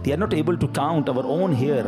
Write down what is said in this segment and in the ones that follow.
We are not able to count our own hair।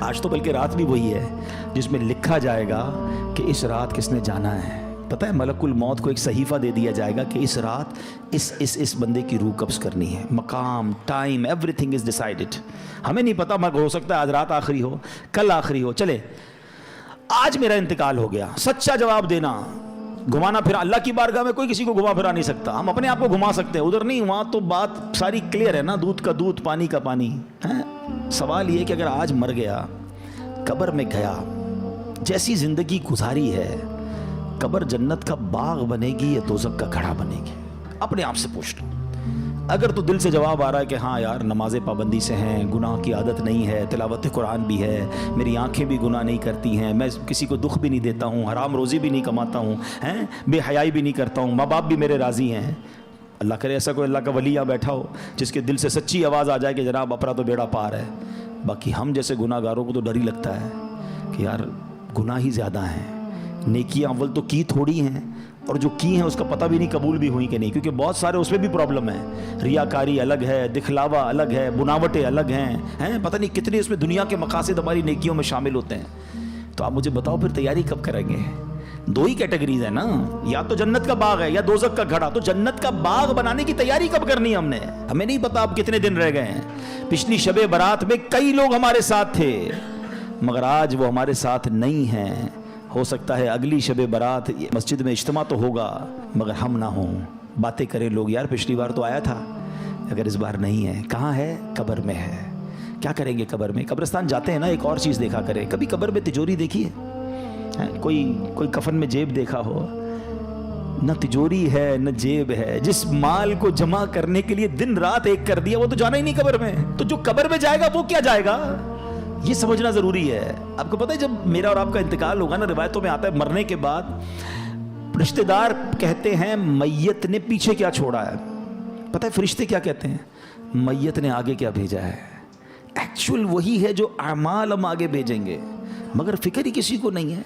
آج تو بلکہ رات بھی وہی ہے جس میں لکھا جائے گا کہ اس رات کس نے جانا ہے. پتہ ہے ملک الموت کو ایک صحیفہ دے دیا جائے گا کہ اس رات اس بندے کی روح قبض کرنی ہے. مقام، time, every thing is decided. ہمیں نہیں پتا، مگر ہو سکتا ہے آج رات آخری ہو، کل آخری ہو. چلے آج میرا انتقال ہو گیا، سچا جواب دینا. گھمانا پھرا، اللہ کی بارگاہ میں کوئی کسی کو گھما پھرا نہیں سکتا. ہم اپنے آپ کو گھما سکتے ہیں، ادھر نہیں. وہاں تو بات ساری کلیئر ہے نا، دودھ کا دودھ، پانی کا پانی. سوال یہ کہ اگر آج مر گیا، قبر میں گیا، جیسی زندگی گزاری ہے، قبر جنت کا باغ بنے گی یا دوزخ کا گھڑا بنے گی؟ اپنے آپ سے پوچھ لو. اگر تو دل سے جواب آ رہا ہے کہ ہاں یار نمازیں پابندی سے ہیں، گناہ کی عادت نہیں ہے، تلاوت قرآن بھی ہے، میری آنکھیں بھی گناہ نہیں کرتی ہیں، میں کسی کو دکھ بھی نہیں دیتا ہوں، حرام روزی بھی نہیں کماتا ہوں، بے حیائی بھی نہیں کرتا ہوں، ماں باپ بھی میرے راضی ہیں. اللہ کرے ایسا کوئی اللہ کا ولی یہاں بیٹھا ہو جس کے دل سے سچی آواز آ جائے کہ جناب اپنا تو بیڑا پار ہے. باقی ہم جیسے گناہ گاروں کو تو ڈر ہی لگتا ہے کہ یار گناہ ہی زیادہ ہیں، نیکیاں اول تو کی تھوڑی ہیں، اور جو کی ہیں اس کا پتہ بھی نہیں قبول بھی ہوئی کہ نہیں، کیونکہ بہت سارے اس میں بھی پرابلم ہے. ریاکاری الگ ہے، دکھلاوا الگ ہے، بناوٹیں الگ ہیں، پتہ نہیں کتنے اس میں دنیا کے مقاصد ہماری نیکیوں میں شامل ہوتے ہیں. تو آپ مجھے بتاؤ پھر تیاری کب کریں گے؟ دو ہی کیٹیگریز ہیں نا، یا تو جنت کا باغ ہے یا دوزخ کا گھڑا. تو جنت کا باغ بنانے کی تیاری کب کرنی ہے ہم نے؟ ہمیں نہیں پتا اب کتنے دن رہ گئے ہیں. پچھلی شب برات میں کئی لوگ ہمارے ساتھ تھے، مگر آج وہ ہمارے ساتھ نہیں ہیں. ہو سکتا ہے اگلی شب برات مسجد میں اجتماع تو ہوگا مگر ہم نہ ہوں. باتیں کریں لوگ، یار پچھلی بار تو آیا تھا، اگر اس بار نہیں ہے. کہاں ہے؟ قبر میں ہے. کیا کریں گے قبر میں؟ قبرستان جاتے ہیں نا، ایک اور چیز دیکھا کریں. کبھی قبر میں تجوری دیکھی ہے؟ کوئی کفن میں جیب دیکھا ہو؟ نہ تجوری ہے نہ جیب ہے. جس مال کو جمع کرنے کے لیے دن رات ایک کر دیا وہ تو جانا ہی نہیں قبر میں. تو جو قبر میں جائے گا وہ کیا جائے گا؟ یہ سمجھنا ضروری ہے. آپ کو پتہ ہے جب میرا اور آپ کا انتقال ہوگا نا، روایتوں میں آتا ہے مرنے کے بعد رشتہ دار کہتے ہیں میت نے پیچھے کیا چھوڑا ہے. پتہ ہے فرشتے کیا کہتے ہیں؟ میت نے آگے کیا بھیجا ہے. ایکچوئل وہی ہے جو اعمال ہم آگے بھیجیں گے، مگر فکر ہی کسی کو نہیں ہے.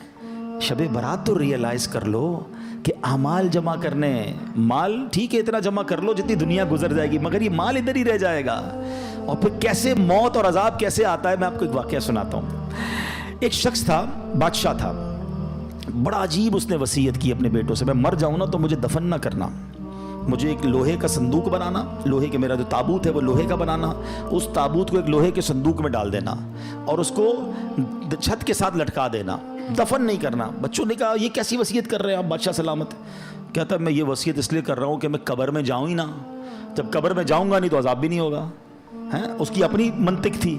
شب برات تو ریئلائز کر لو کہ اعمال جمع کرنے، مال ٹھیک ہے اتنا جمع کر لو جتنی دنیا گزر جائے گی، مگر یہ مال ادھر ہی رہ جائے گا. اور پھر کیسے موت اور عذاب کیسے آتا ہے، میں آپ کو ایک واقعہ سناتا ہوں. ایک شخص تھا، بادشاہ تھا، بڑا عجیب اس نے وصیت کی اپنے بیٹوں سے، میں مر جاؤں نا تو مجھے دفن نہ کرنا، مجھے ایک لوہے کا صندوق بنانا، لوہے کے میرا جو تابوت ہے وہ لوہے کا بنانا، اس تابوت کو ایک لوہے کے صندوق میں ڈال دینا اور اس کو چھت کے ساتھ لٹکا دینا، دفن نہیں کرنا. بچوں نے کہا یہ کیسی وصیت کر رہے ہیں آپ بادشاہ سلامت؟ کہتا ہے میں یہ وصیت اس لیے کر رہا ہوں کہ میں قبر میں جاؤں ہی نا، جب قبر میں جاؤں گا نہیں تو عذاب بھی نہیں ہوگا. اس کی اپنی منطق تھی.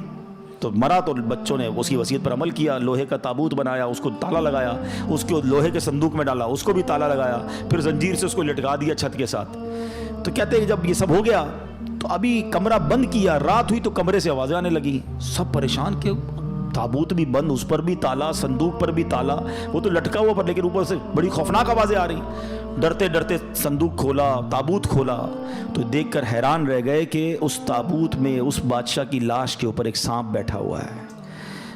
تو مرا تو بچوں نے اس کی وصیت پر عمل کیا، لوہے کا تابوت بنایا، اس کو تالا لگایا، اس کو لوہے کے صندوق میں ڈالا، اس کو بھی تالا لگایا، پھر زنجیر سے اس کو لٹکا دیا چھت کے ساتھ. تو کہتے ہیں جب یہ سب ہو گیا تو ابھی کمرہ بند کیا، رات ہوئی تو کمرے سے آوازیں آنے لگی. سب پریشان کہ تابوت بھی بند، اس پر بھی تالا، صندوق پر بھی تالا، وہ تو لٹکا ہوا پر، لیکن اوپر سے بڑی خوفناک آوازیں آ رہی. ڈرتے ڈرتے صندوق کھولا، تابوت کھولا تو دیکھ کر حیران رہ گئے کہ اس تابوت میں اس بادشاہ کی لاش کے اوپر ایک سانپ بیٹھا ہوا ہے،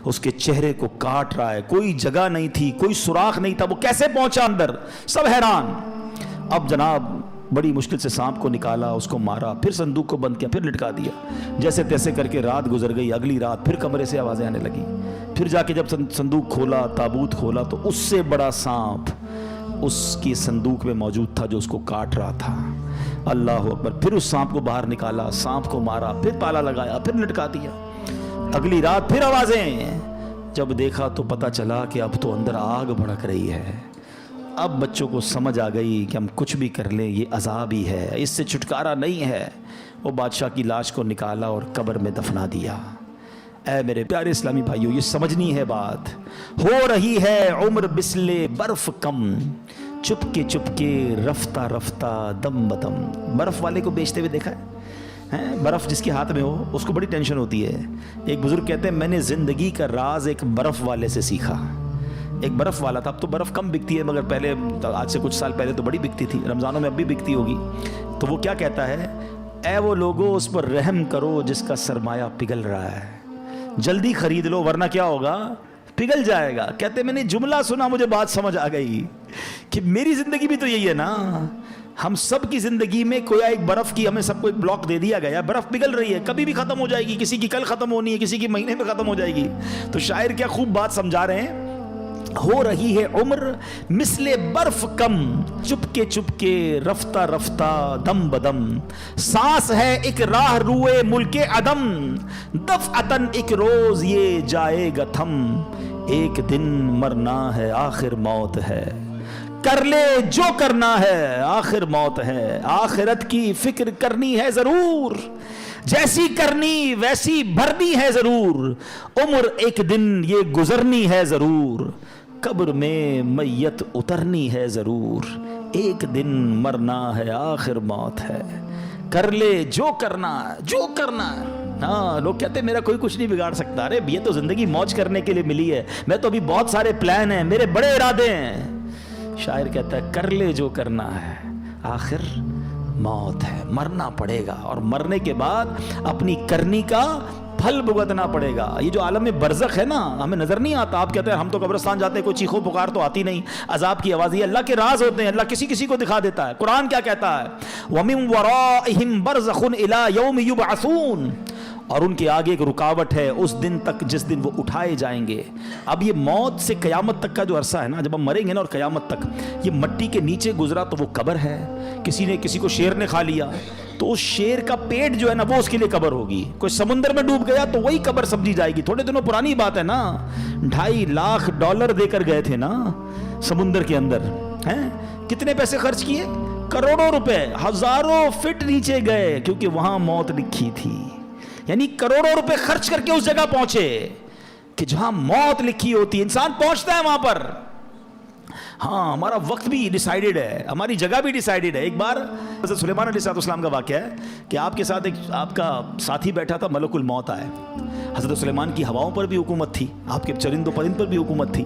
اس کے چہرے کو کاٹ رہا ہے. کوئی جگہ نہیں تھی، کوئی سوراخ نہیں تھا، وہ کیسے پہنچا اندر؟ سب حیران. اب جناب بڑی مشکل سے سانپ کو نکالا، اس کو مارا، پھر صندوق کو بند کیا، پھر لٹکا دیا. جیسے تیسے کر کے رات گزر گئی. اگلی رات پھر کمرے سے آوازیں آنے لگی. پھر جا کے جب صندوق کھولا، تابوت کھولا تو اس سے بڑا سانپ اس کی صندوق میں موجود تھا جو اس کو کاٹ رہا تھا. اللہ اکبر. پھر اس سانپ کو باہر نکالا، سانپ کو مارا، پھر تالا لگایا، پھر لٹکا دیا. اگلی رات پھر آوازیں. جب دیکھا تو پتا چلا کہ اب تو اندر آگ بھڑک رہی ہے. اب بچوں کو سمجھ آ گئی کہ ہم کچھ بھی کر لیں یہ عذاب ہی ہے، اس سے چھٹکارا نہیں ہے. وہ بادشاہ کی لاش کو نکالا اور قبر میں دفنا دیا. اے میرے پیارے اسلامی بھائیوں، یہ سمجھنی ہے بات. ہو رہی ہے عمر بسلے برف کم، چپ کے رفتہ رفتہ دم بدم. برف والے کو بیچتے ہوئے دیکھا ہے؟ برف جس کے ہاتھ میں ہو اس کو بڑی ٹینشن ہوتی ہے. ایک بزرگ کہتے ہیں میں نے زندگی کا راز ایک برف والے سے سیکھا. ایک برف والا تھا، اب تو برف کم بکتی ہے مگر پہلے، آج سے کچھ سال پہلے تو بڑی بکتی تھی، رمضانوں میں اب بھی بکتی ہوگی. تو وہ کیا کہتا ہے؟ اے وہ لوگوں اس پر رحم کرو جس کا سرمایہ پگھل رہا ہے، جلدی خرید لو ورنہ کیا ہوگا؟ پگھل جائے گا. کہتے میں نے جملہ سنا، مجھے بات سمجھ آ گئی کہ میری زندگی بھی تو یہی ہے نا. ہم سب کی زندگی میں کوئی ایک برف کی ہمیں سب کو ایک بلاک دے دیا گیا, برف پگھل رہی ہے, کبھی بھی ختم ہو جائے گی, کسی کی کل ختم ہونی ہے, کسی کی مہینے میں ختم ہو جائے گی. تو شاعر کیا خوب بات سمجھا رہے ہیں, ہو رہی ہے عمر مثل برف کم, چپ کے رفتہ رفتہ دم بدم, سانس ہے ایک راہ روئے ملک عدم, دفعتاً ایک روز یہ جائے گا تھم, ایک دن مرنا ہے آخر موت ہے, کر لے جو کرنا ہے آخر موت ہے, آخرت کی فکر کرنی ہے ضرور, جیسی کرنی ویسی بھرنی ہے ضرور, عمر ایک دن یہ گزرنی ہے ضرور, قبر میں میت اترنی ہے ضرور, ایک دن مرنا ہے آخر موت ہے, کر لے جو کرنا ہے جو کرنا ہے. ہاں لوگ کہتے ہیں میرا کوئی کچھ نہیں بگاڑ سکتا, ارے یہ تو زندگی موج کرنے کے لیے ملی ہے, میں تو ابھی بہت سارے پلان ہیں, میرے بڑے ارادے ہیں. شاعر کہتا ہے کر لے جو کرنا ہے آخر موت ہے, مرنا پڑے گا, اور مرنے کے بعد اپنی کرنی کا پھل بھگتنا پڑے گا. یہ جو عالم برزخ ہے نا, ہمیں نظر نہیں آتا. آپ کہتے ہیں ہم تو قبرستان جاتے ہیں, کوئی چیخو پکار تو آتی نہیں, عذاب کی آواز, یہ اللہ کے راز ہوتے ہیں, اللہ کسی کو دکھا دیتا ہے. قرآن کیا کہتا ہے, وَمِن وَرَائِهِمْ بَرْزَخٌ إِلَى يَوْمِ يُبْعَثُونَ, اور ان کے آگے ایک رکاوٹ ہے اس دن تک جس دن وہ اٹھائے جائیں گے. اب یہ موت سے قیامت تک کا جو عرصہ ہے نا, جب ہم مریں گے نا, اور قیامت تک یہ مٹی کے نیچے گزرا تو وہ قبر ہے. کسی کو شیر نے کھا لیا تو اس شیر کا پیٹ جو ہے نا وہ اس کے لیے قبر ہوگی. کوئی سمندر میں ڈوب گیا تو وہی قبر سمجھی جائے گی. تھوڑے دنوں پرانی بات ہے نا, $2.5 لاکھ دے کر گئے تھے نا سمندر کے اندر, ہیں کتنے پیسے خرچ کیے, کروڑوں روپے, ہزاروں فٹ نیچے گئے, کیونکہ وہاں موت لکھی تھی. یعنی کروڑوں روپے خرچ کر کے اس جگہ پہنچے کہ جہاں موت لکھی ہوتی ہے. انسان پہنچتا ہے وہاں پر. ہاں ہمارا وقت بھی ڈیسائیڈڈ ہے, ہماری جگہ بھی ڈیسائیڈڈ ہے. ایک بار حضرت سلیمان علیہ السلام کا واقعہ ہے کہ آپ کے ساتھ ایک آپ کا ساتھی بیٹھا تھا, ملک الموت آئے. حضرت سلیمان کی ہواؤں پر بھی حکومت تھی, آپ کے چرند و پرند پر بھی حکومت تھی.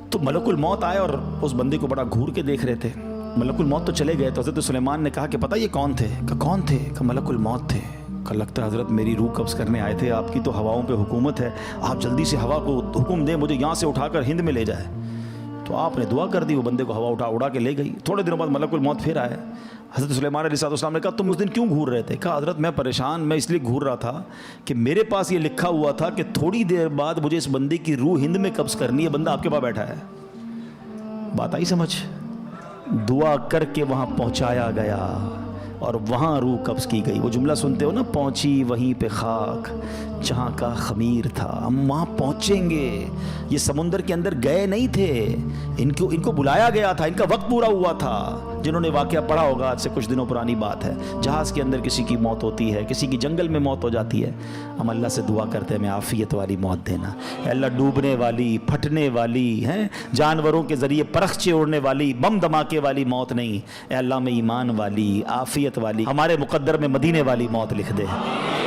تو ملک الموت آئے اور اس بندے کو بڑا گھور کے دیکھ رہے تھے. ملک الموت تو چلے گئے تو حضرت سلیمان نے کہا کہ پتہ یہ کون تھے؟ کہ کون تھے؟ کہ ملک الموت تھے. کہ لگتا ہے حضرت میری روح قبض کرنے آئے تھے, آپ کی تو ہواؤں پہ حکومت ہے, آپ جلدی سے ہوا کو حکم دیں مجھے یہاں سے اٹھا کر ہند میں لے جائے. تو آپ نے دعا کر دی, وہ بندے کو ہوا اڑا کے لے گئی. تھوڑے دنوں بعد ملک الموت پھر آئے. حضرت سلیمان علیہ السلام نے کہا تم اس دن کیوں گھور رہے تھے؟ کہا حضرت میں پریشان, میں اس لیے گھور رہا تھا کہ میرے پاس یہ لکھا ہوا تھا کہ تھوڑی دیر بعد مجھے اس بندے کی روح ہند میں قبض کرنی ہے, بندہ آپ کے پاس بیٹھا ہے. بات آئی سمجھ؟ دعا کر کے وہاں پہنچایا گیا اور وہاں روح قبض کی گئی. وہ جملہ سنتے ہو نا, پہنچی وہیں پہ خاک جہاں کا خمیر تھا. ہم وہاں پہنچیں گے. یہ سمندر کے اندر گئے نہیں تھے, ان کو بلایا گیا تھا, ان کا وقت پورا ہوا تھا. جنہوں نے واقعہ پڑھا ہوگا, آج سے کچھ دنوں پرانی بات ہے, جہاز کے اندر کسی کی موت ہوتی ہے, کسی کی جنگل میں موت ہو جاتی ہے. ہم اللہ سے دعا کرتے ہیں ہمیں عافیت والی موت دینا. اے اللہ ڈوبنے والی, پھٹنے والی, ہیں جانوروں کے ذریعے پرخچے اڑنے والی, بم دھماکے والی موت نہیں. اے اللہ میں ایمان والی, عافیت والی, ہمارے مقدر میں مدینے والی موت لکھ دے.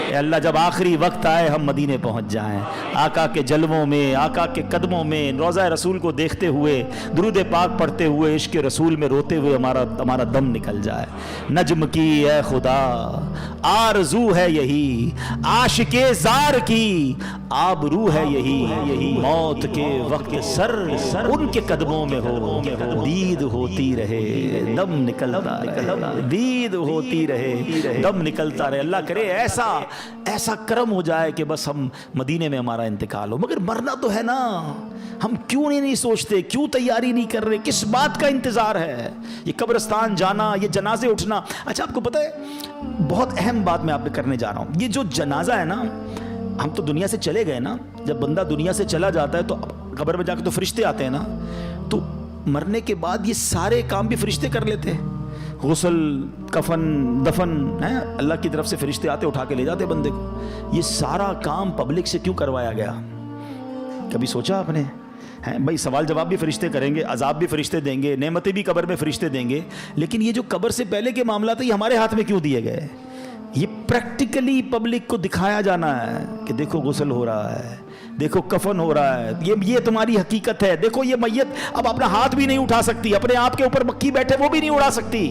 اے اللہ جب آخری وقت آئے ہم مدینے پہنچ جائیں, آقا کے جلووں میں, آقا کے قدموں میں, روضہ رسول کو دیکھتے ہوئے, درود پاک پڑھتے ہوئے, عشق رسول میں روتے ہوئے ہمارا دم نکل جائے. نجم کی اے خدا آرزو ہے یہی, عاشق زار کی آبرو ہے یہی, موت کے وقت سر ان کے قدموں میں ہو, دید ہوتی رہے دم نکلتا رہے, دید ہوتی رہے دم نکلتا رہے. اللہ کرے ایسا کرم ہو جائے کہ بس ہم مدینے میں ہمارا انتقال ہو. مگر مرنا تو ہے نا, ہم کیوں نہیں سوچتے, کیوں تیاری نہیں کر رہے, کس بات کا انتظار ہے؟ یہ قبرستان جانا, یہ جنازے اٹھنا. اچھا آپ کو پتہ ہے بہت اہم بات میں آپ نے کرنے جا رہا ہوں. یہ جو جنازہ ہے نا, ہم تو دنیا سے چلے گئے نا, جب بندہ دنیا سے چلا جاتا ہے تو قبر میں جا کے تو فرشتے آتے ہیں نا, تو مرنے کے بعد یہ سارے کام بھی فرشتے کر لیتے ہیں. غسل, کفن, دفن, اللہ کی طرف سے فرشتے آتے اٹھا کے لے جاتے بندے کو. یہ سارا کام پبلک سے کیوں کروایا گیا؟ کبھی سوچا آپ نے؟ بھائی سوال جواب بھی فرشتے کریں گے, عذاب بھی فرشتے دیں گے, نعمتیں بھی قبر میں فرشتے دیں گے, لیکن یہ جو قبر سے پہلے کے معاملات ہیں یہ ہمارے ہاتھ میں کیوں دیے گئے؟ یہ پریکٹیکلی پبلک کو دکھایا جانا ہے کہ دیکھو غسل ہو رہا ہے, دیکھو کفن ہو رہا ہے, یہ تمہاری حقیقت ہے. دیکھو یہ میت اب اپنا ہاتھ بھی نہیں اٹھا سکتی, اپنے آپ کے اوپر مکھی بیٹھے وہ بھی نہیں اڑا سکتی,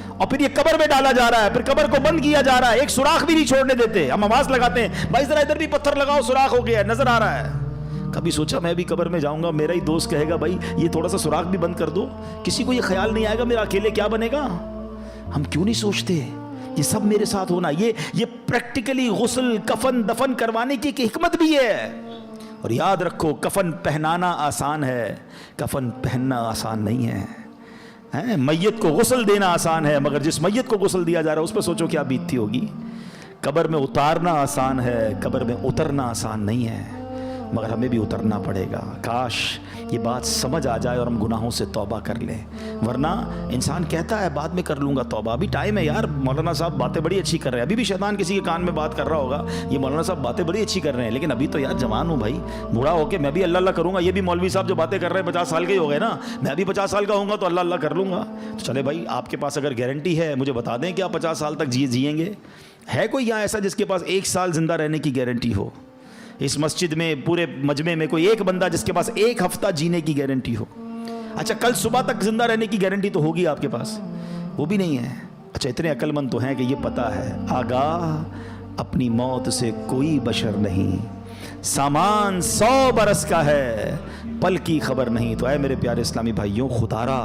اور پھر یہ قبر میں ڈالا جا رہا ہے, پھر قبر کو بند کیا جا رہا ہے, ایک سوراخ بھی نہیں چھوڑنے دیتے. ہم آواز لگاتے ہیں بھائی ذرا ادھر بھی پتھر لگاؤ, سوراخ ہو گیا ہے, نظر آ رہا ہے. کبھی سوچا میں بھی قبر میں جاؤں گا, میرا ہی دوست کہے گا بھائی یہ تھوڑا سا سوراخ بھی بند کر دو, کسی کو یہ خیال نہیں آئے گا میرا اکیلے کیا بنے گا. ہم کیوں نہیں سوچتے یہ سب میرے ساتھ ہونا, یہ پریکٹیکلی غسل کفن دفن کروانے کی ایک حکمت بھی ہے. اور یاد رکھو کفن پہنانا آسان ہے, کفن پہننا آسان نہیں ہے. میت کو غسل دینا آسان ہے, مگر جس میت کو غسل دیا جا رہا ہے اس پہ سوچو کیا بیتتی ہوگی. قبر میں اتارنا آسان ہے, قبر میں اترنا آسان نہیں ہے, مگر ہمیں بھی اترنا پڑے گا. کاش یہ بات سمجھ آ جائے اور ہم گناہوں سے توبہ کر لیں. ورنہ انسان کہتا ہے بعد میں کر لوں گا توبہ, ابھی ٹائم ہے یار. مولانا صاحب باتیں بڑی اچھی کر رہے ہیں, ابھی بھی شیطان کسی کے کان میں بات کر رہا ہوگا یہ مولانا صاحب باتیں بڑی اچھی کر رہے ہیں, لیکن ابھی تو یار جوان ہوں بھائی, بوڑھا ہو کے میں بھی اللہ اللہ کروں گا. یہ بھی مولوی صاحب جو باتیں کر رہے ہیں 50 سال کے ہی ہو گئے نا, میں بھی 50 سال کا ہوں گا تو اللہ اللہ کر لوں گا. تو چلے بھائی آپ کے پاس اگر گارنٹی ہے مجھے بتا دیں کہ آپ 50 سال تک جئیں گے. ہے کوئی یہاں ایسا جس کے پاس 1 سال زندہ رہنے کی گارنٹی ہو؟ اس مسجد میں پورے مجمع میں کوئی ایک بندہ جس کے پاس 1 ہفتہ جینے کی گارنٹی ہو؟ اچھا کل صبح تک زندہ رہنے کی گارنٹی تو ہوگی آپ کے پاس, وہ بھی نہیں ہے. اچھا اتنے عقل مند تو ہیں کہ یہ پتہ ہے آگاہ اپنی موت سے کوئی بشر نہیں, سامان 100 برس کا ہے پل کی خبر نہیں. تو اے میرے پیارے اسلامی بھائیوں, خدارا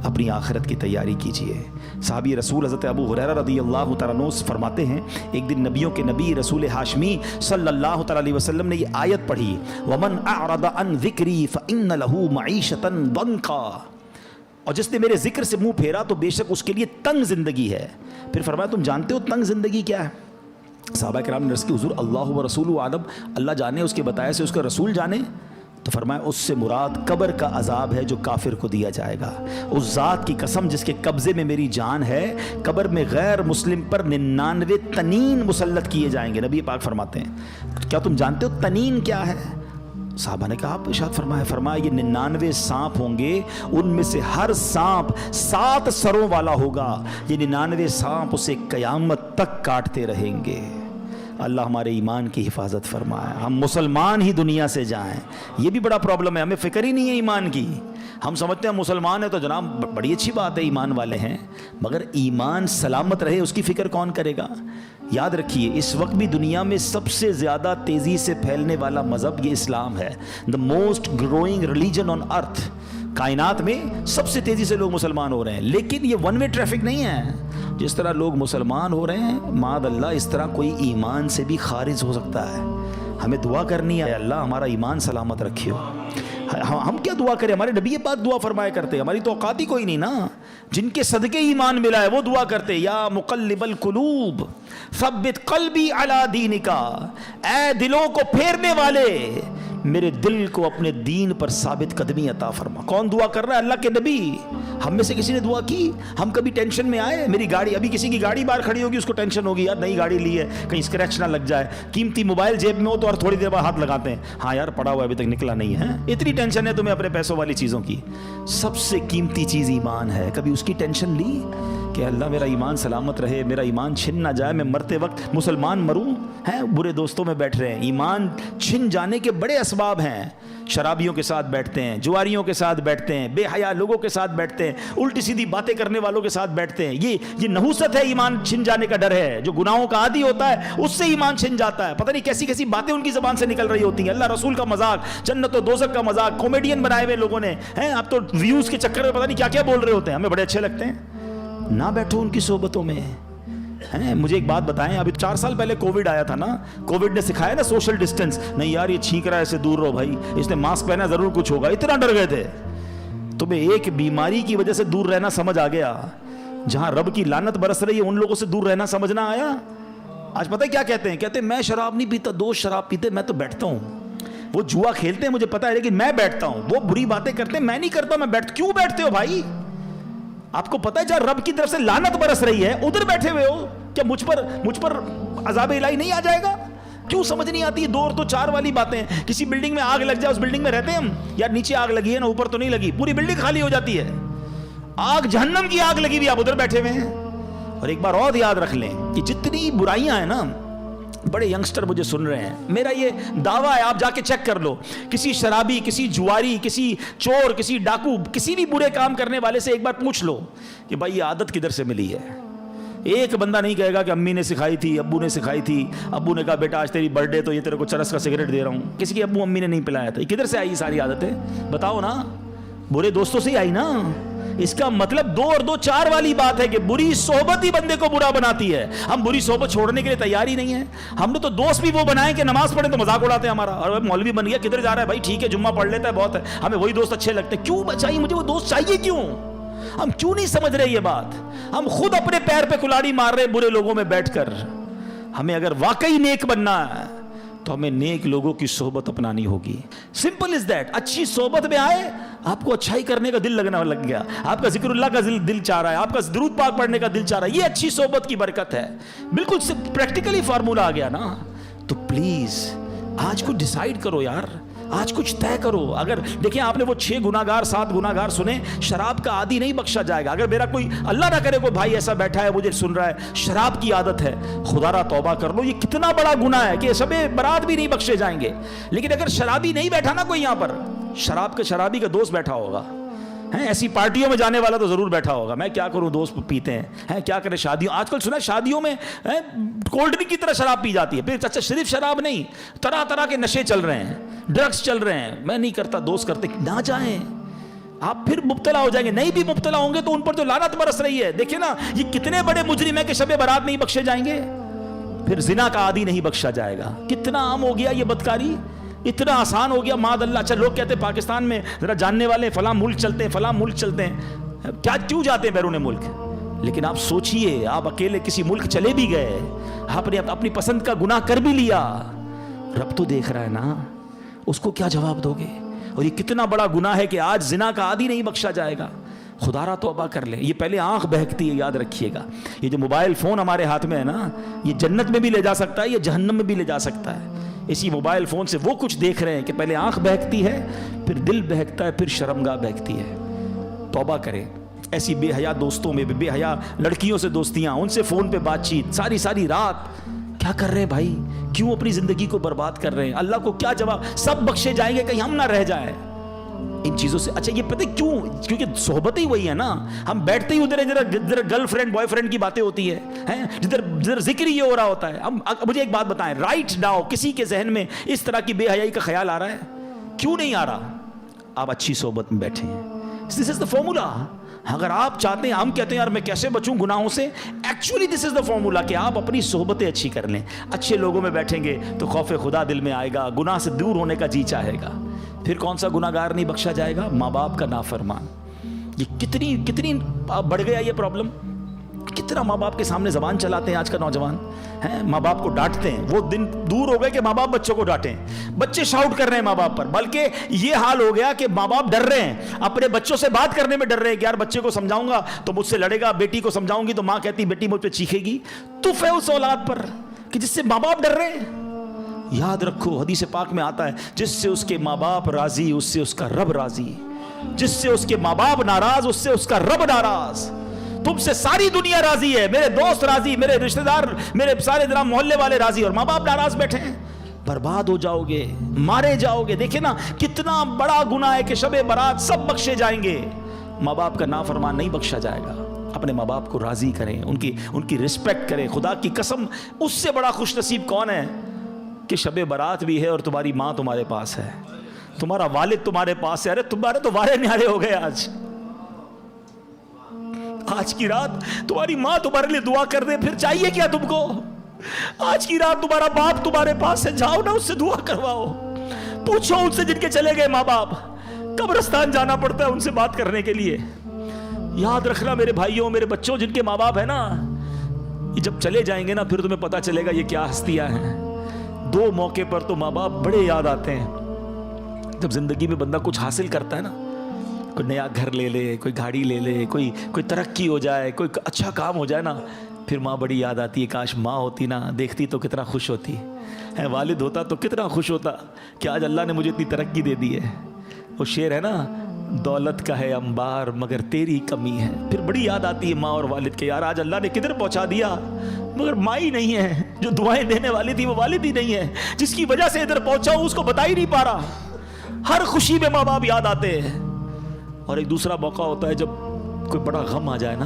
اپنی آخرت کی تیاری کیجئے. صحابی رسول حضرت ابو ہریرہ رضی اللہ تعالیٰ عنہ فرماتے ہیں ایک دن نبیوں کے نبی رسول ہاشمی صلی اللہ تعالیٰ علیہ وسلم نے یہ آیت پڑھی, وَمَنْ أَعْرَضَ عَنْ ذِكْرِي فَإِنَّ لَهُ مَعِيشَةً ضَنْكًا, اور جس نے میرے ذکر سے منہ پھیرا تو بے شک اس کے لیے تنگ زندگی ہے. پھر فرمایا تم جانتے ہو تنگ زندگی کیا ہے؟ صحابہ کرام نے عرض کی حضور اللہ و رسول عالم, اللہ جانے اس کے بتائے سے اس کا رسول جانے. تو فرمایا اس سے مراد قبر کا عذاب ہے جو کافر کو دیا جائے گا. اس ذات کی قسم جس کے قبضے میں میری جان ہے, قبر میں غیر مسلم پر 99 تنین مسلط کیے جائیں گے. نبی پاک فرماتے ہیں کیا تم جانتے ہو تنین کیا ہے؟ صحابہ نے کہا آپ ارشاد فرمایا یہ 99 سانپ ہوں گے, ان میں سے ہر سانپ 7 سروں والا ہوگا. یہ 99 سانپ اسے قیامت تک کاٹتے رہیں گے. اللہ ہمارے ایمان کی حفاظت فرمائے, ہم مسلمان ہی دنیا سے جائیں. یہ بھی بڑا پرابلم ہے, ہمیں فکر ہی نہیں ہے ایمان کی. ہم سمجھتے ہیں مسلمان ہیں تو جناب بڑی اچھی بات ہے, ایمان والے ہیں, مگر ایمان سلامت رہے اس کی فکر کون کرے گا؟ یاد رکھیے اس وقت بھی دنیا میں سب سے زیادہ تیزی سے پھیلنے والا مذہب یہ اسلام ہے. The most growing religion on earth. کائنات میں سب سے تیزی سے لوگ مسلمان ہو رہے ہیں, لیکن یہ ون وے ٹریفک نہیں ہے. جس طرح لوگ مسلمان ہو رہے ہیں معاذ اللہ اس طرح کوئی ایمان سے بھی خارج ہو سکتا ہے. ہمیں دعا کرنی ہے اللہ ہمارا ایمان سلامت رکھیو. ہم کیا دعا کریں؟ ہمارے نبی پاک دعا فرمایا کرتے, ہماری تو اوقات ہی کوئی نہیں نا. جن کے صدقے ایمان ملا ہے وہ دعا کرتے, یا مقلب القلوب ثبت قلبی علی دینک, اے دلوں کو پھیرنے والے میرے دل کو اپنے دین پر ثابت قدمی عطا فرما. کون دعا کر رہا ہے؟ اللہ کے نبی. ہم میں سے کسی نے دعا کی؟ ہم کبھی ٹینشن میں آئے؟ میری گاڑی, ابھی کسی کی گاڑی باہر کھڑی ہوگی اس کو ٹینشن ہوگی یار نئی گاڑی لی ہے کہیں اسکریچ نہ لگ جائے. قیمتی موبائل جیب میں ہو تو اور تھوڑی دیر بعد ہاتھ لگاتے ہیں, ہاں یار پڑا ہوا ابھی تک نکلا نہیں ہے. اتنی ٹینشن ہے تمہیں اپنے پیسوں والی چیزوں کی. سب سے قیمتی چیز ایمان ہے. کبھی اس کی ٹینشن لی کہ اللہ میرا ایمان سلامت رہے, میرا ایمان چھن نہ جائے, میں مرتے وقت مسلمان مروں؟ ہیں برے دوستوں میں بیٹھ رہے ہیں. ایمان چھن جانے کے بڑے اسباب ہیں. شرابیوں کے ساتھ بیٹھتے ہیں, جواریوں کے ساتھ بیٹھتے ہیں, بے حیا لوگوں کے ساتھ بیٹھتے ہیں, الٹی سیدھی باتیں کرنے والوں کے ساتھ بیٹھتے ہیں. یہ نحوست ہے, ایمان چھن جانے کا ڈر ہے. جو گناہوں کا عادی ہوتا ہے اس سے ایمان چھن جاتا ہے. پتہ نہیں کیسی کیسی باتیں ان کی زبان سے نکل رہی ہوتی ہیں. اللہ رسول کا مذاق, جنت و دوزخ کا مذاق, کامیڈین بنائے ہوئے لوگوں نے ہیں. اب تو ویوز کے چکر میں پتہ نہیں کیا کیا بول رہے ہوتے ہیں, ہمیں بڑے اچھے لگتے ہیں. نہ بیٹھو ان کی صحبتوں میں. مجھے ایک بات بتائیں, ابھی 4 سال پہلے کووڈ آیا تھا نا, کووڈ نے سکھایا نا سوشل ڈسٹینس. نہیں یار یہ چھینک رہا ہے اسے دور رہو بھائی, اس نے ماسک پہنا ضرور کچھ ہوگا. اتنا ڈر گئے تھے. تمہیں ایک بیماری کی وجہ سے دور رہنا سمجھ آ گیا. جہاں رب کی لعنت برس رہی ہے ان لوگوں سے دور رہنا سمجھنا آیا. آج پتہ ہے کیا کہتے ہیں؟ کہتے ہیں میں شراب نہیں پیتا, دوست شراب پیتے, میں تو بیٹھتا ہوں. وہ جوا کھیلتے ہیں مجھے پتا ہے لیکن میں بیٹھتا ہوں. وہ بری باتیں کرتے ہیں میں نہیں کرتا, میں کیوں بیٹھتے ہو بھائی؟ آپ کو پتا ہے جہاں رب کی طرف سے لعنت برس رہی ہے ادھر بیٹھے ہوئے ہو. کیا مجھ پر عذاب الہی نہیں آ جائے گا؟ کیوں سمجھ نہیں آتی؟ 2 اور تو 4 والی باتیں. کسی بلڈنگ میں آگ لگ جائے, اس بلڈنگ میں رہتے ہیں ہم, یار نیچے آگ لگی ہے نا اوپر تو نہیں لگی, پوری بلڈنگ خالی ہو جاتی ہے. آگ جہنم کی آگ لگی ہوئی, آپ ادھر بیٹھے ہوئے ہیں. اور ایک بار اور یاد رکھ لیں کہ جتنی برائیاں ہیں نا, بڑے ینگسٹر مجھے سن رہے ہیں, میرا یہ دعویٰ ہے آپ جا کے چیک کر لو, کسی شرابی, کسی جواری, کسی چور, کسی ڈاکو, کسی بھی برے کام کرنے والے سے ایک بار پوچھ لو کہ بھائی یہ عادت کدھر سے ملی ہے, ایک بندہ نہیں کہے گا کہ امی نے سکھائی تھی، ابو نے سکھائی تھی، ابو نے کہا بیٹا آج تیری برتھ ڈے تو یہ تیرے کو چرس کا سگریٹ دے رہا ہوں. کسی کی ابو امی نے نہیں پلایا تھا. یہ کدھر سے آئی ساری عادتیں؟ بتاؤ نا. برے دوستوں سے ہی آئی نا. اس کا مطلب 2 اور 2 4 والی بات ہے کہ بری صحبت ہی بندے کو برا بناتی ہے. ہم بری صحبت چھوڑنے کے لیے تیار ہی نہیں ہیں. ہم نے تو دوست بھی وہ بنائے کہ نماز پڑھیں تو مذاق اڑاتے ہیں ہمارا. اور مولوی بن گیا کدھر جا رہا ہے بھائی؟ ٹھیک ہے جمعہ پڑھ لیتا ہے بہت ہے. ہمیں وہی دوست اچھے لگتے ہیں. کیوں بچائی مجھے وہ دوست چاہیے کیوں؟ ہم کیوں نہیں سمجھ رہے یہ بات؟ ہم خود اپنے پیر پہ کلاڑی مار رہے برے لوگوں میں بیٹھ کر. ہمیں اگر واقعی نیک بننا ہے تو ہمیں نیک لوگوں کی صحبت اپنانی ہوگی. Simple is that. اچھی صحبت میں آئے آپ کو اچھائی کرنے کا دل لگنا لگ گیا, آپ کا ذکر اللہ کا دل چاہ رہا ہے, آپ کا درود پاک پڑھنے کا دل چاہ رہا ہے, یہ اچھی صحبت کی برکت ہے. بالکل پریکٹیکلی فارمولا آ گیا نا. تو پلیز آج کچھ ڈیسائیڈ کرو یار, آج کچھ طے کرو. اگر دیکھیں آپ نے وہ 6 گناہگار 7 گناہگار سنے, شراب کا عادی نہیں بخشا جائے گا. اگر میرا کوئی اللہ نہ کرے کوئی بھائی ایسا بیٹھا ہے مجھے سن رہا ہے, شراب کی عادت ہے, خدا را توبہ کر لو. یہ کتنا بڑا گناہ ہے کہ شب برات بھی نہیں بخشے جائیں گے. لیکن اگر شرابی نہیں بیٹھا نا کوئی یہاں پر, شرابی کا دوست بیٹھا ہوگا, ایسی پارٹیوں میں جانے والا تو ضرور بیٹھا ہوگا. میں کیا کروں, دوست پیتے ہیں, کیا کریں شادیوں. آج کل سنا شادیوں میں کولڈ ڈرنک کی طرح شراب پی جاتی ہے. پھر اچھا صرف شراب نہیں, طرح طرح کے نشے چل رہے ہیں, ڈرگس چل رہے ہیں. میں نہیں کرتا, دوست کرتے, نہ جائیں. آپ پھر مبتلا ہو جائیں گے. نہیں بھی مبتلا ہوں گے تو ان پر جو لعنت برس رہی ہے, دیکھیں نا یہ کتنے بڑے مجرم ہیں کہ شب برات نہیں بخشے جائیں گے. پھر زنا کا عادی نہیں بخشا جائے گا. کتنا عام ہو گیا یہ بدکاری, اتنا آسان ہو گیا معاذ اللہ. اچھا لوگ کہتے ہیں پاکستان میں ذرا جاننے والے فلاں ملک چلتے ہیں, فلاں ملک چلتے ہیں. کیوں جاتے ہیں بیرون ملک؟ لیکن آپ سوچئے, آپ اکیلے کسی ملک چلے بھی گئے, آپ نے اپنی پسند کا گناہ کر بھی لیا, رب تو دیکھ رہا ہے نا, اس کو کیا جواب دو گے؟ اور یہ کتنا بڑا گناہ ہے کہ آج زنا کا عادی نہیں بخشا جائے گا. خدا را توبہ کر لیں. یہ پہلے آنکھ بہکتی ہے, یاد رکھیے گا. یہ جو موبائل فون ہمارے ہاتھ میں ہے نا, یہ جنت میں بھی لے جا سکتا ہے, یہ جہنم میں بھی لے جا سکتا ہے. اسی موبائل فون سے وہ کچھ دیکھ رہے ہیں کہ پہلے آنکھ بہکتی ہے, پھر دل بہکتا ہے, پھر شرمگاہ بہکتی ہے. توبہ کریں. ایسی بے حیا دوستوں میں, بے حیا لڑکیوں سے دوستیاں, ان سے فون پہ بات چیت, ساری رات. کیا کر رہے ہیں بھائی؟ کیوں اپنی زندگی کو برباد کر رہے ہیں؟ اللہ کو کیا جواب؟ سب بخشے جائیں گے, کہیں ہم نہ رہ جائیں ان چیزوں سے. اچھا یہ پتہ کیوں؟ کیونکہ صحبت ہی وہی ہے نا. ہم بیٹھتے ہی ادھر گرل فرینڈ بوائے فرینڈ کی باتیں ہوتی ہے, جدھر ذکر یہ ہو رہا ہوتا ہے. اب مجھے ایک بات بتائیں, رائٹ ناؤ کسی کے ذہن میں اس طرح کی بے حیائی کا خیال آ رہا ہے؟ کیوں نہیں آ رہا؟ آپ اچھی صحبت میں بیٹھے ہیں. دس از دا فارمولا. اگر آپ چاہتے ہیں, ہم کہتے ہیں یار میں کیسے بچوں گناہوں سے, actually this is the formula کہ آپ اپنی صحبتیں اچھی کر لیں. اچھے لوگوں میں بیٹھیں گے تو خوف خدا دل میں آئے گا, گناہ سے دور ہونے کا جی چاہے گا. پھر کون سا گناہگار نہیں بخشا جائے گا؟ ماں باپ کا نافرمان. یہ کتنی بڑھ گیا یہ پرابلم. کتنا ماں باپ کے سامنے زبان چلاتے ہیں آج کا نوجوان, ماں باپ کو ڈانٹتے ہیں. وہ دن دور ہو گئے کہ ماں باپ بچوں کو ڈانٹیں. بچے شاؤٹ کر رہے ہیں ماں باپ پر, بلکہ یہ حال ہو گیا کہ ماں باپ ڈر رہے ہیں, اپنے بچوں سے بات کرنے میں ڈر رہے ہیں کہ یار بچے کو سمجھاؤں گا تو مجھ سے لڑے گا, بیٹی کو سمجھاؤں گی تو ماں کہتی بیٹی مجھ پہ چیخے گی. تف ہے اس اولاد پر کہ جس سے ماں باپ ڈر رہے ہیں. یاد رکھو حدیث پاک میں آتا ہے, جس سے اس کے ماں باپ راضی اس سے اس کا رب راضی, جس سے اس کے ماں باپ ناراض اس سے اس کا رب ناراض. تم سے ساری دنیا راضی ہے, میرے دوست راضی, میرے رشتہ دار, میرے سارے جناب محلے والے راضی, اور ماں باپ ناراض بیٹھے ہیں. برباد ہو جاؤ گے, مارے جاؤ گے. دیکھیں نا کتنا بڑا گناہ ہے کہ شب برات سب بخشے جائیں گے, ماں باپ کا نافرمان نہیں بخشا جائے گا. اپنے ماں باپ کو راضی کریں, ان کی رسپیکٹ کریں. خدا کی قسم اس سے بڑا خوش نصیب کون ہے کہ شب برات بھی ہے اور تمہاری ماں تمہارے پاس ہے, تمہارا والد تمہارے پاس ہے. ارے تمہارے تو وارے نیارے ہو گئے. آج کی رات تمہاری ماں تمہارے لیے دعا کر دے, پھر چاہیے کیا تم کو؟ آج کی رات تمہارا باپ تمہارے پاس ہے, جاؤ نا اس سے دعا کرواؤ. پوچھو ان سے جن کے چلے گئے ماں باپ, قبرستان جانا پڑتا ہے ان سے بات کرنے کے لیے. یاد رکھنا میرے بھائیوں, میرے بچوں, جن کے ماں باپ ہیں نا, یہ جب چلے جائیں گے نا پھر تمہیں پتا چلے گا یہ کیا ہستیاں ہیں. 2 موقع پر تو ماں باپ بڑے یاد آتے ہیں. جب زندگی میں بندہ کچھ حاصل کرتا ہے نا, کوئی نیا گھر لے لے, کوئی گاڑی لے لے, کوئی ترقی ہو جائے, کوئی اچھا کام ہو جائے نا, پھر ماں بڑی یاد آتی ہے. کاش ماں ہوتی نا, دیکھتی تو کتنا خوش ہوتی ہے. والد ہوتا تو کتنا خوش ہوتا کہ آج اللہ نے مجھے اتنی ترقی دے دی ہے. وہ شعر ہے نا, دولت کا ہے انبار مگر تیری کمی ہے. پھر بڑی یاد آتی ہے ماں اور والد کے, یار آج اللہ نے کدھر پہنچا دیا, مگر ماں ہی نہیں ہے. جو دعائیں دینے والی تھی وہ والد ہی نہیں ہے, جس کی وجہ سے ادھر پہنچا ہوں اس کو بتا ہی نہیں پا رہا. ہر خوشی میں ماں باپ یاد آتے ہیں. اور ایک دوسرا موقع ہوتا ہے جب کوئی بڑا غم آ جائے نا,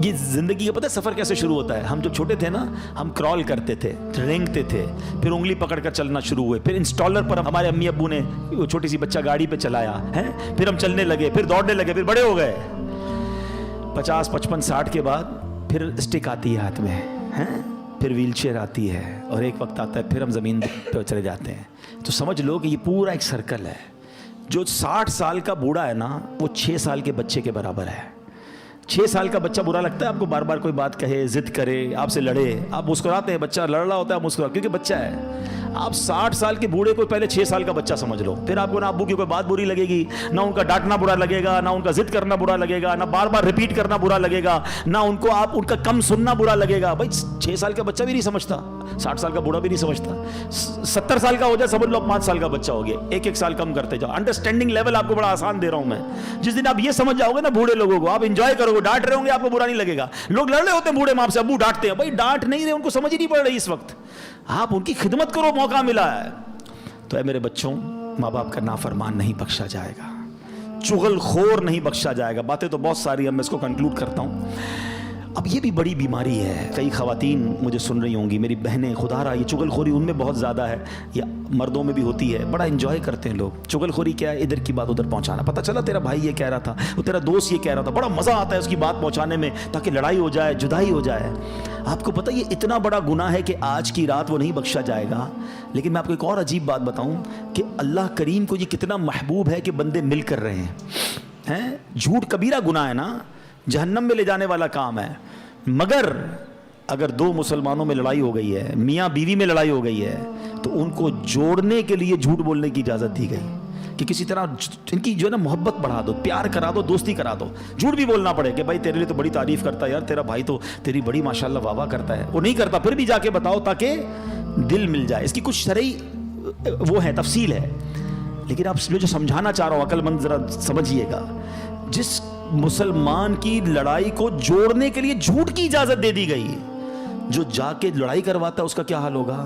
یہ زندگی کا پتہ ہے سفر کیسے شروع ہوتا ہے؟ ہم جب چھوٹے تھے نا، ہم کرال کرتے تھے، رینگتے تھے، پھر انگلی پکڑ کر چلنا شروع ہوئے، پھر انسٹالر پر ہمارے امی ابو نے چھوٹی سی بچہ گاڑی پہ چلایا ہے، پھر ہم چلنے لگے، پھر دوڑنے لگے، پھر بڑے ہو گئے، 50 55 60 کے بعد پھر اسٹک آتی ہے ہاتھ میں، پھر ویل چیئر آتی ہے، اور ایک وقت آتا ہے پھر ہم زمین پہ چلے جاتے ہیں۔ تو سمجھ لو کہ یہ پورا ایک سرکل ہے۔ جو 60 سال کا بوڑھا ہے نا، وہ 6 سال کے بچے کے برابر ہے۔ 6 سال کا بچہ برا لگتا ہے آپ کو؟ بار بار کوئی بات کہے، ضد کرے، آپ سے لڑے، آپ مسکراتے ہیں، بچہ لڑ رہا ہوتا ہے آپ مسکراتے، کیونکہ بچہ ہے۔ آپ 60 سال کے بوڑھے کو پہلے 6 سال کا بچہ سمجھ لو، پھر آپ کو نہ ابو کی کوئی بات بری لگے گی، نہ ان کا ڈانٹنا برا لگے گا، نہ ان کا ضد کرنا برا لگے گا، نہ بار بار ریپیٹ کرنا برا لگے گا، نہ ان کو آپ ان کا کم سننا برا لگے گا۔ بھائی 6 سال کا بچہ بھی نہیں سمجھتا، 60 سال کا بوڑھا بھی نہیں سمجھتا۔ 70 سال کا ہو جائے سمجھ لو 5 سال کا بچہ ہو گیا، ایک سال کم کرتے جاؤ۔ انڈرسٹینڈنگ لیول آپ کو بڑا آسان دے رہا ہوں میں۔ جس دن آپ یہ سمجھ جاؤ گے نا بوڑھے لوگوں کو، آپ انجوائے کرو گے، ڈانٹ رہے ہوں گے آپ کو برا نہیں لگے گا۔ لوگ لڑ رہے ہوتے ہیں بوڑھے ماں سے، ابو ڈانٹتے ہیں، بھائی ڈانٹ نہیں رہے، ان کو سمجھ ہی نہیں پڑ رہی اس وقت، آپ ان کی خدمت کرو، موقع ملا ہے۔ تو اے میرے بچوں، ماں باپ کا نافرمان نہیں بخشا جائے گا، چغل خور نہیں بخشا جائے گا۔ باتیں تو بہت ساری ہیں، میں اس کو کنکلوڈ کرتا ہوں۔ اب یہ بھی بڑی بیماری ہے، کئی خواتین مجھے سن رہی ہوں گی، میری بہنیں، خدا رہا یہ چغل خوری ان میں بہت زیادہ ہے، یا مردوں میں بھی ہوتی ہے، بڑا انجوائے کرتے ہیں لوگ۔ چغل خوری کیا ہے؟ ادھر کی بات ادھر پہنچانا، پتہ چلا تیرا بھائی یہ کہہ رہا تھا، وہ تیرا دوست یہ کہہ رہا تھا، بڑا مزہ آتا ہے اس کی بات پہنچانے میں، تاکہ لڑائی ہو جائے، جدائی ہو جائے۔ آپ کو پتہ یہ اتنا بڑا گناہ ہے کہ آج کی رات وہ نہیں بخشا جائے گا۔ لیکن میں آپ کو ایک اور عجیب بات بتاؤں کہ اللہ کریم کو یہ کتنا محبوب ہے کہ بندے مل کر رہے ہیں۔ جھوٹ کبیرہ گناہ ہے نا، جہنم میں لے جانے والا کام ہے، مگر اگر 2 مسلمانوں میں لڑائی ہو گئی ہے، میاں بیوی میں لڑائی ہو گئی ہے، تو ان کو جوڑنے کے لیے جھوٹ بولنے کی اجازت دی گئی کہ کسی طرح ان کی جو ہے نا محبت بڑھا دو، پیار کرا دو، دوستی کرا دو، جھوٹ بھی بولنا پڑے کہ بھائی تیرے لیے تو بڑی تعریف کرتا ہے یار، تیرا بھائی تو تیری بڑی ماشاءاللہ واہ واہ کرتا ہے، وہ نہیں کرتا پھر بھی جا کے بتاؤ تاکہ دل مل جائے۔ اس کی کچھ شرعی وہ ہے، تفصیل ہے، لیکن آپ جو سمجھانا چاہ رہا ہوں عقل مند ذرا سمجھیے گا۔ جس مسلمان کی لڑائی کو جوڑنے کے لیے جھوٹ کی اجازت دے دی گئی، جو جا کے لڑائی کرواتا ہے اس کا کیا حال ہوگا؟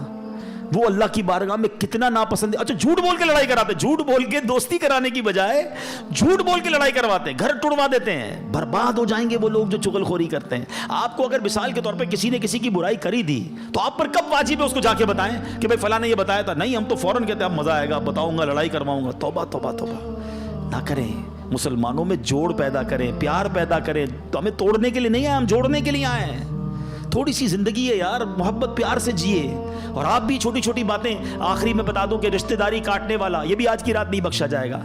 وہ اللہ کی بارگاہ میں کتنا ناپسند ہے۔ اچھا جھوٹ بول کے لڑائی کراتے، جھوٹ بول کے دوستی کرانے کی بجائے جھوٹ بول کے لڑائی کرواتے ہیں، گھر ٹڑوا دیتے ہیں، برباد ہو جائیں گے وہ لوگ جو چغل خوری کرتے ہیں۔ آپ کو اگر مثال کے طور پہ کسی نے کسی کی برائی کری دی تو آپ پر کب واجب ہے اس کو جا کے بتائیں کہ بھائی فلاں نے یہ بتایا تھا؟ نہیں، ہم تو فوراً کہتے ہیں اب مزہ آئے گا، بتاؤں گا، لڑائی کرواؤں گا۔ توبہ توبہ توبہ نہ کریں، مسلمانوں میں جوڑ پیدا کریں، پیار پیدا کریں۔ تو ہمیں توڑنے کے لیے نہیں آئے، ہم جوڑنے کے لیے آئے ہیں۔ تھوڑی سی زندگی ہے یار، محبت پیار سے جیے۔ اور آپ بھی چھوٹی چھوٹی باتیں، آخری میں بتا دوں کہ رشتہ داری کاٹنے والا یہ بھی آج کی رات نہیں بخشا جائے گا۔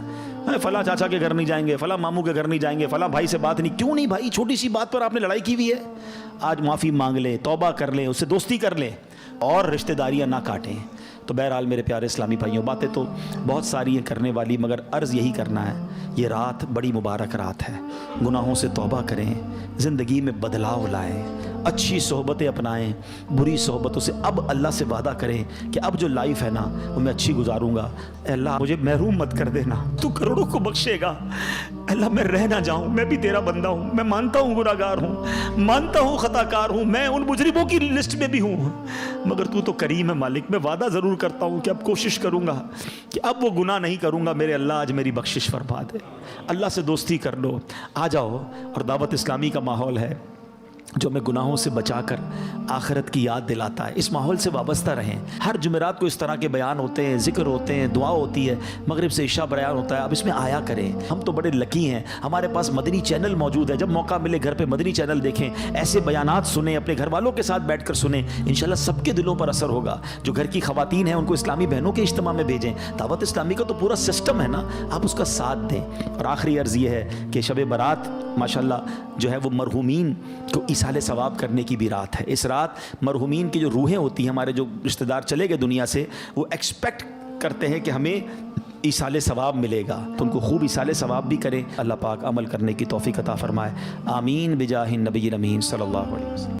فلاں چاچا کے گھر نہیں جائیں گے، فلاں ماموں کے گھر نہیں جائیں گے، فلاں بھائی سے بات نہیں، کیوں نہیں بھائی؟ چھوٹی سی بات پر آپ نے لڑائی کی ہوئی ہے، آج معافی مانگ لیں، توبہ کر لیں، اس سے دوستی کر لیں اور رشتہ داریاں نہ کاٹیں۔ تو بہرحال میرے پیارے اسلامی بھائیوں، باتیں تو بہت ساری ہیں کرنے والی، مگر عرض یہی کرنا ہے، یہ رات بڑی مبارک رات ہے، گناہوں سے توبہ کریں، زندگی میں بدلاؤ لائیں، اچھی صحبتیں اپنائیں، بری صحبتوں سے اب اللہ سے وعدہ کریں کہ اب جو لائف ہے نا وہ میں اچھی گزاروں گا۔ اے اللہ مجھے محروم مت کر دینا، تو کروڑوں کو بخشے گا۔ اللہ میں رہ نہ جاؤں، میں بھی تیرا بندہ ہوں، میں مانتا ہوں گناہ گار ہوں، مانتا ہوں خطا کار ہوں، میں ان مجرموں کی لسٹ میں بھی ہوں، مگر تو کریم ہے مالک۔ میں وعدہ ضرور کرتا ہوں کہ اب کوشش کروں گا کہ اب وہ گناہ نہیں کروں گا۔ میرے اللہ آج میری بخشش فرما دے۔ اللہ سے دوستی کر لو، آ جاؤ۔ اور دعوت اسلامی کا ماحول ہے جو ہمیں گناہوں سے بچا کر آخرت کی یاد دلاتا ہے۔ اس ماحول سے وابستہ رہیں۔ ہر جمعرات کو اس طرح کے بیان ہوتے ہیں، ذکر ہوتے ہیں، دعا ہوتی ہے، مغرب سے عشاء بیان ہوتا ہے، اب اس میں آیا کریں۔ ہم تو بڑے لکی ہیں، ہمارے پاس مدنی چینل موجود ہے، جب موقع ملے گھر پہ مدنی چینل دیکھیں، ایسے بیانات سنیں، اپنے گھر والوں کے ساتھ بیٹھ کر سنیں، انشاءاللہ سب کے دلوں پر اثر ہوگا۔ جو گھر کی خواتین ہیں ان کو اسلامی بہنوں کے اجتماع میں بھیجیں۔ دعوت اسلامی کا تو پورا سسٹم ہے نا، آپ اس کا ساتھ دیں۔ اور آخری عرض یہ ہے کہ شب برات ماشاءاللہ جو ہے وہ مرحومین کو ایصال ثواب کرنے کی بھی رات ہے۔ اس رات مرحومین کی جو روحیں ہوتی ہیں، ہمارے جو رشتہ دار چلے گئے دنیا سے، وہ ایکسپیکٹ کرتے ہیں کہ ہمیں ایصال ثواب ملے گا، تو ان کو خوب ایصال ثواب بھی کریں۔ اللہ پاک عمل کرنے کی توفیق عطا فرمائے، آمین بجاہ النبی الامین صلی اللہ علیہ وسلم۔